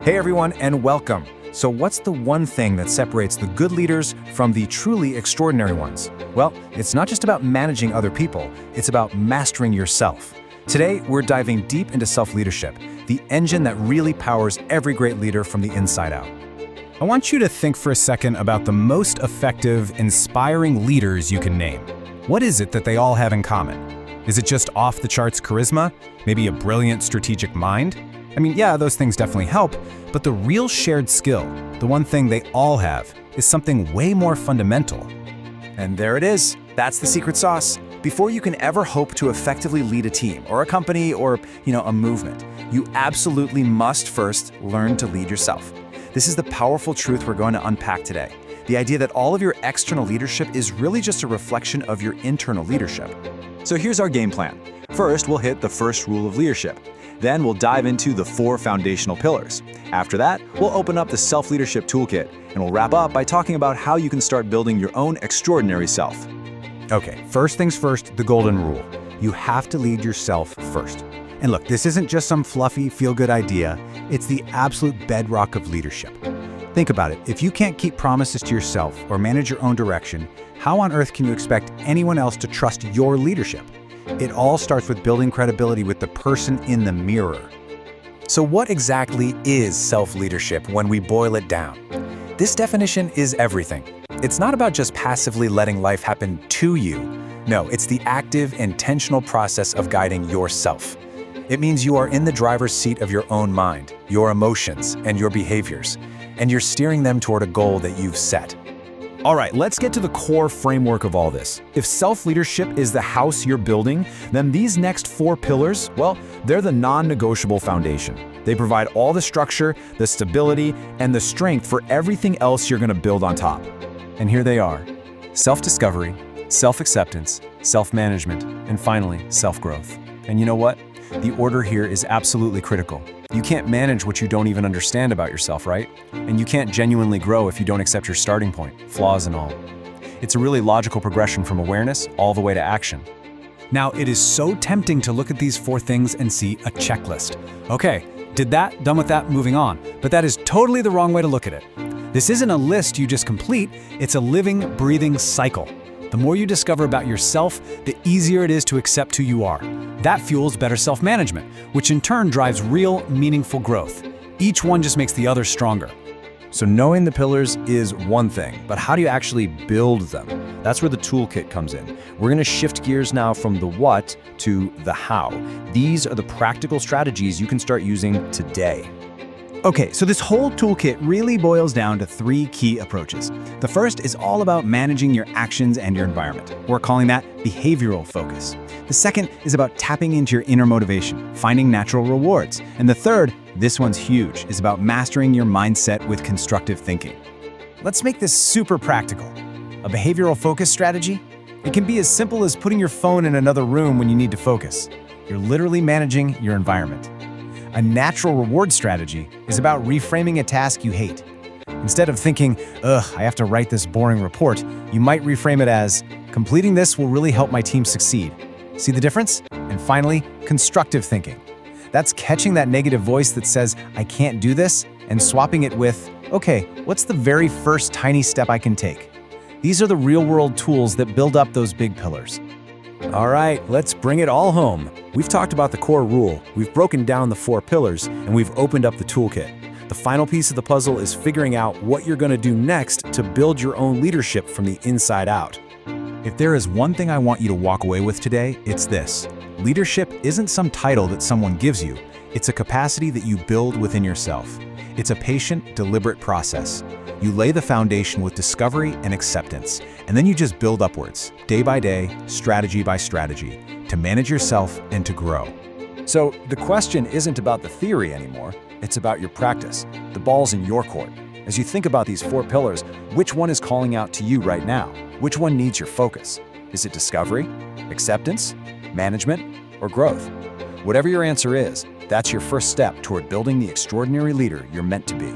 Hey everyone, and welcome. So what's the one thing that separates the good leaders from the truly extraordinary ones? Well, it's not just about managing other people, it's about mastering yourself. Today, we're diving deep into self-leadership, the engine that really powers every great leader from the inside out. I want you to think for a second about the most effective, inspiring leaders you can name. What is it that they all have in common? Is it just off-the-charts charisma? Maybe a brilliant strategic mind? I mean, yeah, those things definitely help, but the real shared skill, the one thing they all have, is something way more fundamental. And there it is. That's the secret sauce. Before you can ever hope to effectively lead a team or a company or, a movement, you absolutely must first learn to lead yourself. This is the powerful truth we're going to unpack today. The idea that all of your external leadership is really just a reflection of your internal leadership. So here's our game plan. First, we'll hit the first rule of leadership. Then we'll dive into the 4 foundational pillars. After that, we'll open up the Self-Leadership Toolkit, and we'll wrap up by talking about how you can start building your own extraordinary self. Okay, first things first, the golden rule. You have to lead yourself first. And look, this isn't just some fluffy, feel-good idea. It's the absolute bedrock of leadership. Think about it. If you can't keep promises to yourself or manage your own direction, how on earth can you expect anyone else to trust your leadership? It all starts with building credibility with the person in the mirror. So what exactly is self-leadership when we boil it down? This definition is everything. It's not about just passively letting life happen to you. No, it's the active, intentional process of guiding yourself. It means you are in the driver's seat of your own mind, your emotions, and your behaviors, and you're steering them toward a goal that you've set. All right, let's get to the core framework of all this. If self-leadership is the house you're building, then these next 4 pillars, well, they're the non-negotiable foundation. They provide all the structure, the stability, and the strength for everything else you're going to build on top. And here they are: self-discovery, self-acceptance, self-management, and finally, self-growth. And you know what? The order here is absolutely critical. You can't manage what you don't even understand about yourself, right? And you can't genuinely grow if you don't accept your starting point, flaws and all. It's a really logical progression from awareness all the way to action. Now, it is so tempting to look at these 4 things and see a checklist. Okay, did that, done with that, moving on. But that is totally the wrong way to look at it. This isn't a list you just complete, it's a living, breathing cycle. The more you discover about yourself, the easier it is to accept who you are. That fuels better self-management, which in turn drives real, meaningful growth. Each one just makes the other stronger. So knowing the pillars is one thing, but how do you actually build them? That's where the toolkit comes in. We're going to shift gears now from the what to the how. These are the practical strategies you can start using today. Okay, so this whole toolkit really boils down to 3 key approaches. The first is all about managing your actions and your environment. We're calling that behavioral focus. The second is about tapping into your inner motivation, finding natural rewards. And the third, this one's huge, is about mastering your mindset with constructive thinking. Let's make this super practical. A behavioral focus strategy? It can be as simple as putting your phone in another room when you need to focus. You're literally managing your environment. A natural reward strategy is about reframing a task you hate. Instead of thinking, I have to write this boring report, you might reframe it as, completing this will really help my team succeed. See the difference? And finally, constructive thinking. That's catching that negative voice that says, I can't do this, and swapping it with, okay, what's the very first tiny step I can take? These are the real-world tools that build up those big pillars. All right, let's bring it all home. We've talked about the core rule, we've broken down the 4 pillars, and we've opened up the toolkit. The final piece of the puzzle is figuring out what you're going to do next to build your own leadership from the inside out. If there is one thing I want you to walk away with today, it's this. Leadership isn't some title that someone gives you. It's a capacity that you build within yourself. It's a patient, deliberate process. You lay the foundation with discovery and acceptance, and then you just build upwards, day by day, strategy by strategy, to manage yourself and to grow. So the question isn't about the theory anymore, it's about your practice. The ball's in your court. As you think about these 4 pillars, which one is calling out to you right now? Which one needs your focus? Is it discovery, acceptance, management, or growth? Whatever your answer is, that's your first step toward building the extraordinary leader you're meant to be.